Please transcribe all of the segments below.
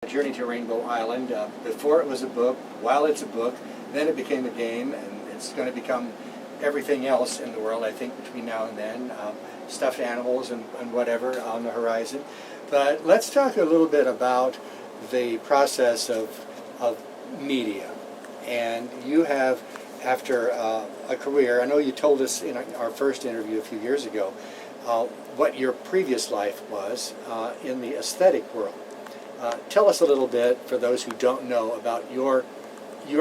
Journey to Rainbow Island. Before it was a book, while it's a book, then it became a game, and it's going to become everything else in the world, I think, between now and then. Stuffed animals and whatever on the horizon. But let's talk a little bit about the process of media. And you have, after a career, I know you told us in our first interview a few years ago, what your previous life was in the aesthetic world. Tell us a little bit, for those who don't know, about your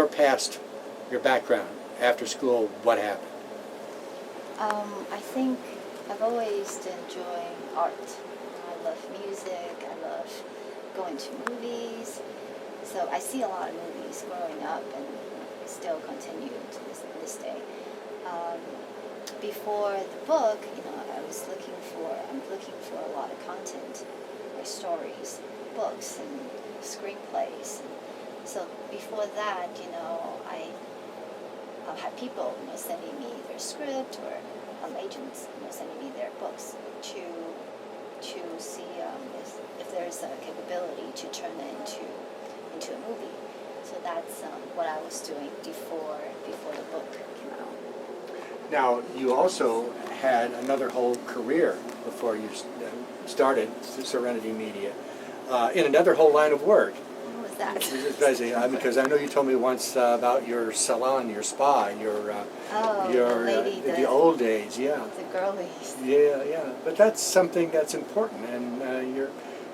past, your background. After school, what happened? I think I've always enjoyed art. I love music, I love going to movies. So I see a lot of movies growing up and still continue to this day. Before the book, I'm looking for a lot of content, like stories, books, and screenplays. So before that, I've had people, sending me their script, or agents, sending me their books to see if there's a capability to turn it into a movie. So that's what I was doing before the book came out. Now, you also had another whole career before you started Serenity Media, in another whole line of work. What was that? Because I know you told me once about your salon, your spa, the old days, yeah. The girlies. Yeah. But that's something that's important, and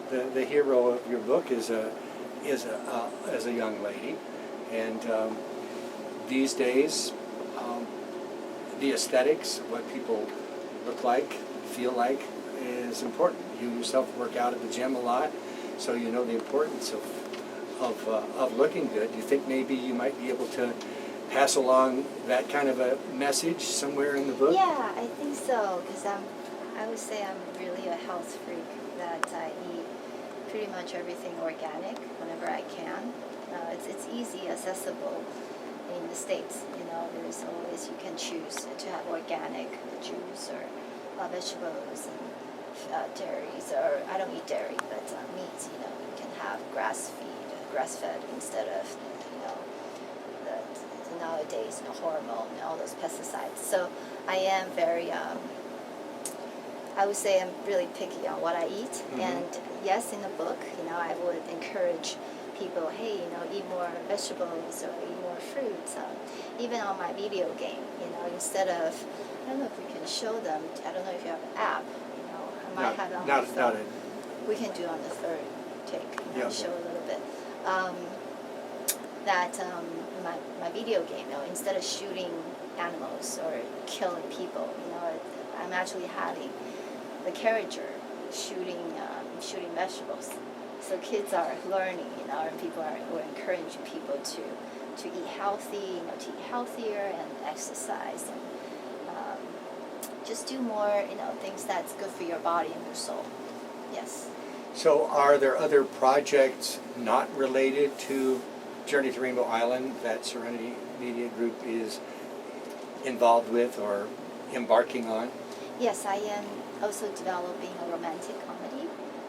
the hero of your book is a young lady, and these days, the aesthetics, what people look like, feel like, is important. You yourself work out at the gym a lot, so you know the importance of looking good. Do you think maybe you might be able to pass along that kind of a message somewhere in the book? Yeah, I think so, because I would say I'm really a health freak, that I eat pretty much everything organic whenever I can. It's easy, accessible in the States. There's always, you can choose to have organic juice or vegetables and dairies, or I don't eat dairy, but meats. You can have grass-fed instead of the nowadays hormone and all those pesticides. So I am very I would say I'm really picky on what I eat. Mm-hmm. And yes, in the book, I would encourage people, hey, eat more vegetables or eat more fruits. Even on my video game, instead of, I don't know if we can show them, I don't know if you have an app, I might have it on my phone. We can do on the third take, show a little bit. My video game, instead of shooting animals or killing people, I'm actually having the character shooting vegetables. So kids are learning, and we're encouraging people to eat healthy, to eat healthier and exercise, and just do more, things that's good for your body and your soul. Yes. So are there other projects not related to Journey to Rainbow Island that Serenity Media Group is involved with or embarking on? Yes, I am also developing a romantic comedy,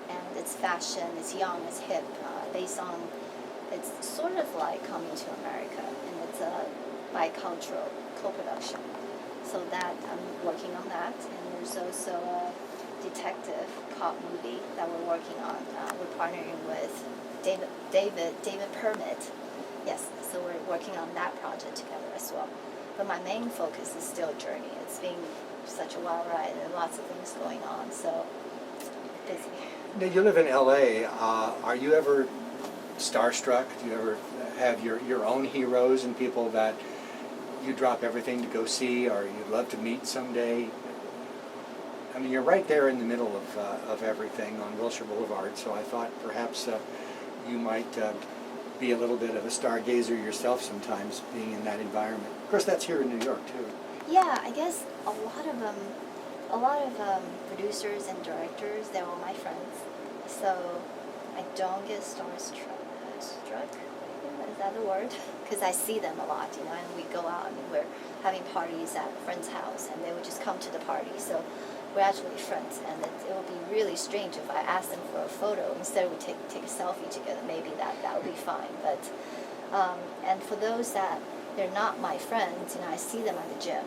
and it's fashion, it's young, it's hip, it's sort of like Coming to America, and it's a bicultural co-production. So that I'm working on that, and there's also a detective cop movie that we're working on. We're partnering with David Permit. Yes, so we're working on that project together as well. But my main focus is still Journey. It's been such a wild ride and lots of things going on, so busy. Now, you live in LA. Are you ever starstruck? Do you ever have your own heroes and people that you drop everything to go see, or you'd love to meet someday? I mean, you're right there in the middle of everything on Wilshire Boulevard, so I thought perhaps you might be a little bit of a stargazer yourself sometimes, being in that environment. Of course, that's here in New York, too. Yeah, I guess a lot of producers and directors, they're all my friends, so I don't get starstruck. Is that the word? Because I see them a lot, and we go out. I mean, we're having parties at a friend's house, and they would just come to the party. So we're actually friends, and it would be really strange if I asked them for a photo instead we take a selfie together. Maybe that would be fine. But and for those that they're not my friends, I see them at the gym,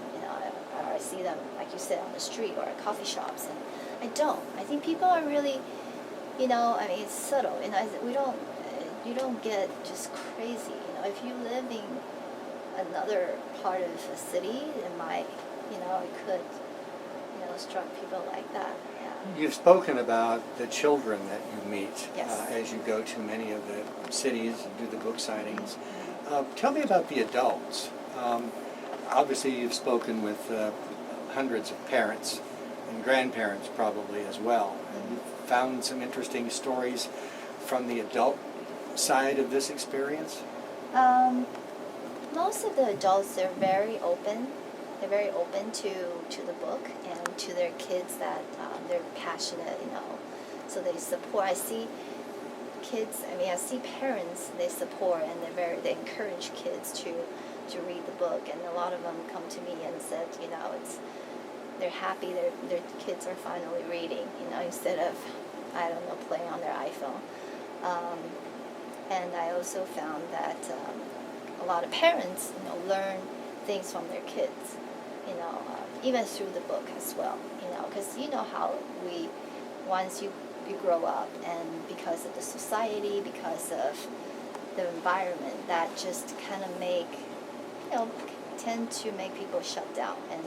or I see them, like you said, on the street or at coffee shops, and I don't. I think people are really, I mean, it's subtle. You don't get just crazy. If you live in another part of a city, it might, it could, struck people like that. Yeah. You've spoken about the children that you meet Yes. as you go to many of the cities and do the book signings. Tell me about the adults. Obviously, you've spoken with hundreds of parents and grandparents probably as well. And you've found some interesting stories from the adult side of this experience? Most of the adults, they're very open. They're very open to the book and to their kids that they're passionate, so they support. I see kids, I see parents, they support and they encourage kids to read the book, and a lot of them come to me and said, they're happy their kids are finally reading, instead of, I don't know, playing on their iPhone. And I also found that a lot of parents, learn things from their kids, even through the book as well, because how once you grow up, and because of the society, because of the environment, that just kind of tend to make people shut down, and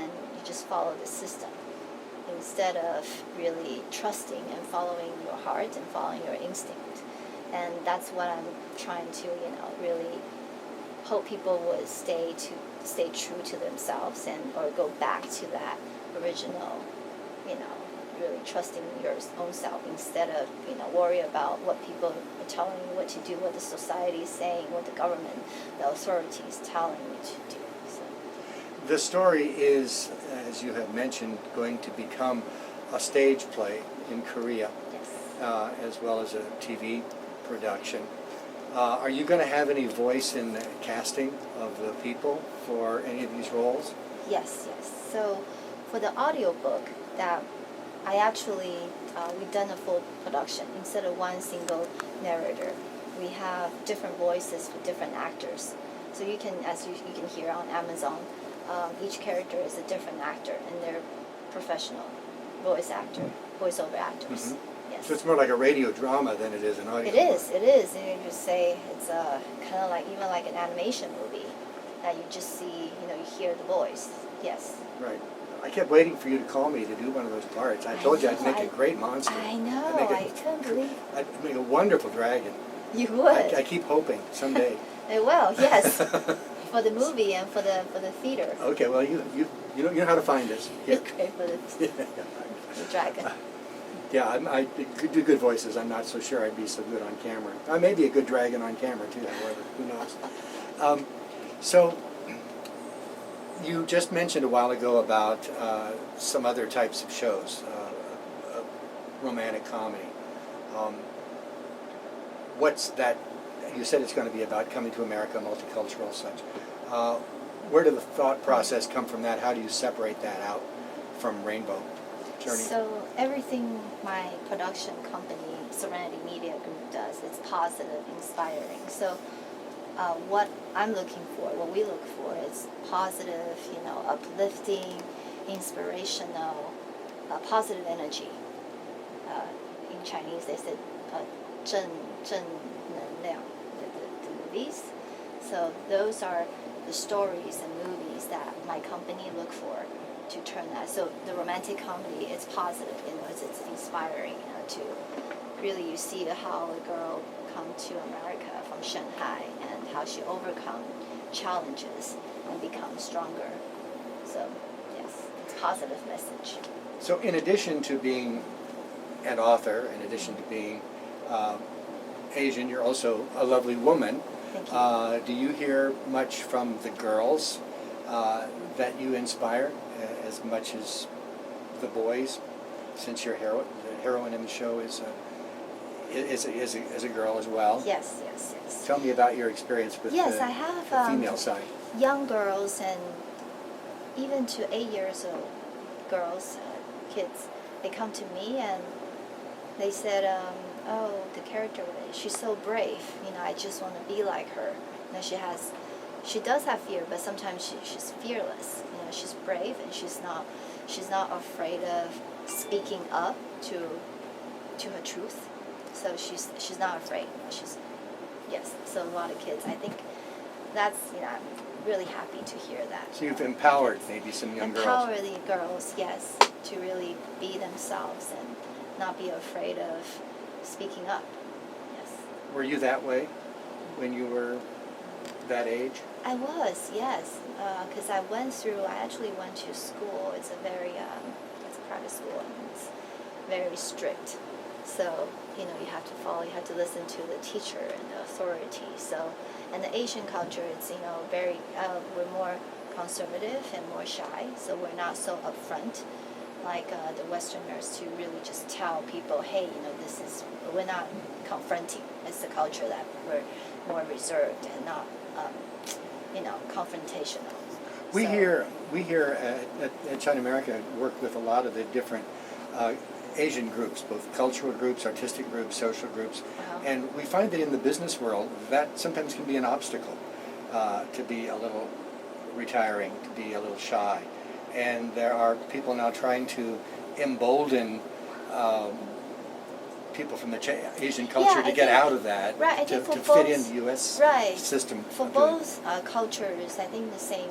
you just follow the system instead of really trusting and following your heart and following your instinct. And that's what I'm trying to, really hope people would stay true to themselves, or go back to that original, really trusting your own self instead of, worry about what people are telling you what to do, what the society is saying, what the government, the authorities telling you to do. So. The story is, as you have mentioned, going to become a stage play in Korea, Yes. As well as a TV production. Are you going to have any voice in the casting of the people for any of these roles? Yes. So for the audiobook, that I actually, we've done a full production. Instead of one single narrator, we have different voices for different actors. So you can, as you can hear on Amazon, each character is a different actor, and they're professional voiceover actors. Mm-hmm. Yes. So it's more like a radio drama than it is an audio. It is. And you just say it's kind of like, even like an animation movie, that you just see, you hear the voice. Yes. Right. I kept waiting for you to call me to do one of those parts. I told you I'd make a great monster. I know. I couldn't believe. I'd make a wonderful dragon. You would. I keep hoping someday. It will. Yes. For the movie and for the theater. Okay. Well, you know how to find us. You're great for the dragon. Yeah, I could do good voices. I'm not so sure I'd be so good on camera. I may be a good dragon on camera too, however, who knows. So, you just mentioned a while ago about some other types of shows, romantic comedy. What's that? You said it's going to be about coming to America, multicultural such. Where did the thought process come from that? How do you separate that out from Rainbow Journey? So everything my production company, Serenity Media Group, does, it's positive, inspiring. So what I'm looking for, what we look for, is positive, uplifting, inspirational, positive energy. In Chinese, they said 正能量, the movies. So those are the stories and movies that my company look for to turn that. So the romantic comedy is positive, it's inspiring, to really, you see how a girl come to America from Shanghai and how she overcome challenges and become stronger. So yes, it's a positive message. So in addition to being an author, in addition to being Asian, you're also a lovely woman. Thank you. Do you hear much from the girls that you inspire as much as the boys? Since your the heroine in the show is a girl as well. Yes. Tell me about your experience with Yes, the, I have the female side. young girls and even to 8 years old girls. kids, they come to me and they said, oh, the character, she's so brave. I just want to be like her. She does have fear, but sometimes she's fearless. She's brave and she's not afraid of speaking up to her truth. So she's not afraid. Yes. So a lot of kids, I think that's I'm really happy to hear that. So you've empowered maybe some young girls. Empower the girls, yes, to really be themselves and not be afraid of speaking up. Yes. Were you that way when you were that age? I was, yes, because I actually went to school. It's a private school, and it's very strict. So, you have to follow, you have to listen to the teacher and the authority. So, and the Asian culture, it's, we're more conservative and more shy, so we're not so upfront like the Westerners to really just tell people, hey, we're not confronting. It's the culture that we're more reserved and not, confrontational. We here at China America work with a lot of the different Asian groups, both cultural groups, artistic groups, social groups, and we find that in the business world that sometimes can be an obstacle to be a little retiring, to be a little shy. And there are people now trying to embolden people from the Asian culture to get out of that, right, to fit in the U.S. right. system. For both cultures, I think the same.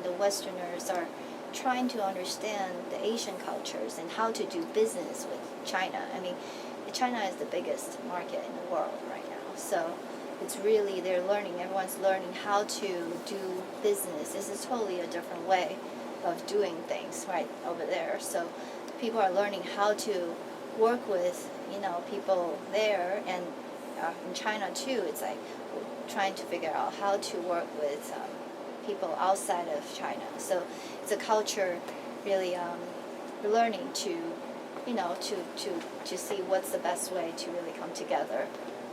The Westerners are trying to understand the Asian cultures and how to do business with China. China is the biggest market in the world right now. So it's really, everyone's learning how to do business. This is totally a different way of doing things right over there. So people are learning how to work with, people there, and in China too, it's like trying to figure out how to work with people outside of China. So it's a culture really learning to see what's the best way to really come together.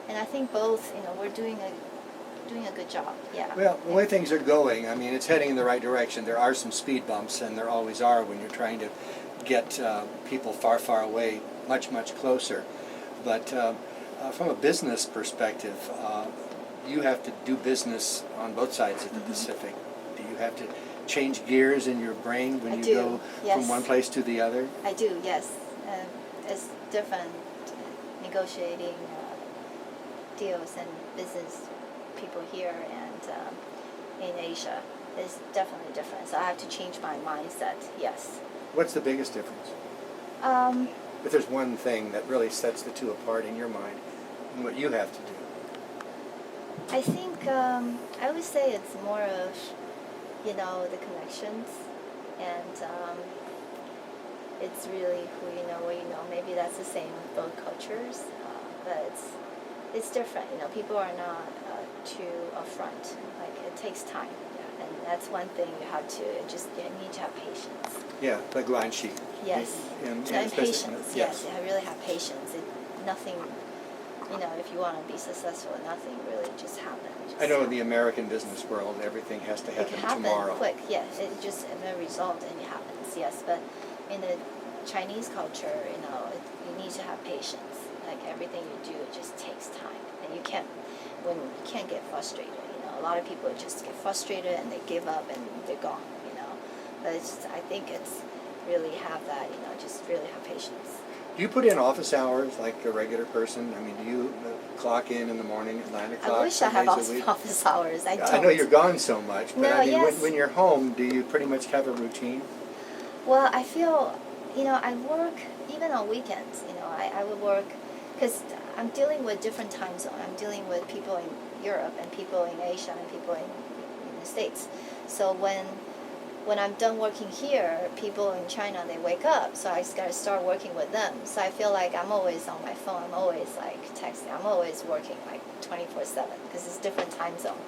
And I think both, we're doing a good job. Yeah. Well, the way things are going, it's heading in the right direction. There are some speed bumps, and there always are when you're trying to get people far, far away, much, much closer. But from a business perspective, you have to do business on both sides of the Pacific. Do you have to change gears in your brain when you go from one place to the other? I do, yes. It's different negotiating deals and business people here and in Asia. It's definitely different. So I have to change my mindset, yes. What's the biggest difference? If there's one thing that really sets the two apart in your mind, and what you have to do. I think I would say it's more of, the connections, and it's really who you know, what you know. Maybe that's the same with both cultures, but it's different. People are not too upfront. Like, it takes time, and that's one thing you have to you need to have patience. Yeah, the guanxi. Yes, and patience. Yes, I really have patience. Nothing. If you want to be successful, nothing really just happens. I know in the American business world, everything has to happen tomorrow. Quick, yes. It just the result and it happens, yes. But in the Chinese culture, you need to have patience. Like, everything you do, it just takes time, and you can't get frustrated. A lot of people just get frustrated and they give up and they're gone. But I think it's really have that. Just really have patience. Do you put in office hours like a regular person? Do you clock in the morning at 9 o'clock? I wish I had office hours. I don't. I know you're gone so much, but No, yes. when you're home, do you pretty much have a routine? Well, I feel, I work even on weekends. I would work because I'm dealing with different time zones. I'm dealing with people in Europe and people in Asia and people in the States. So when I'm done working here, people in China, they wake up, so I just got to start working with them. So I feel like I'm always on my phone. I'm always texting. I'm always working 24/7 because it's different time zone.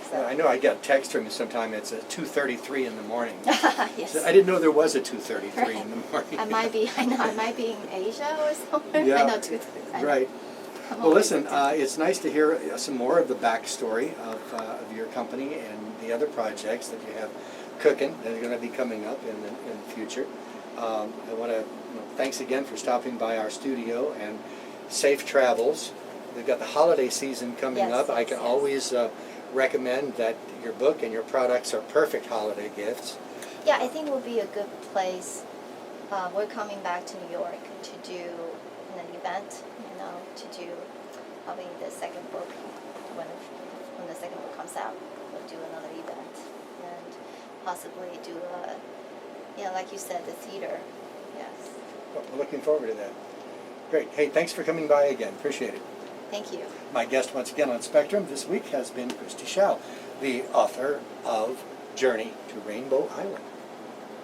So. I know I get a text from you sometime. It's at 2:33 in the morning. Yes. So I didn't know there was a 2:33 in the morning. I might be in Asia or somewhere. Yeah. I know 2:33. Right. Well, listen, it's nice to hear some more of the backstory of your company and the other projects that you have cooking that are going to be coming up in the future. I want to thanks again for stopping by our studio, and safe travels. We've got the holiday season coming up. I can always recommend that your book and your products are perfect holiday gifts. Yeah, I think it will be a good place. We're coming back to New York to do an event, to do probably the second book. When the second book comes out, we'll do another event and possibly do like you said, the theater. Yes. Well, we're looking forward to that. Great. Hey, thanks for coming by again. Appreciate it. Thank you. My guest once again on Spectrum this week has been Christie Hsiao, the author of Journey to Rainbow Island.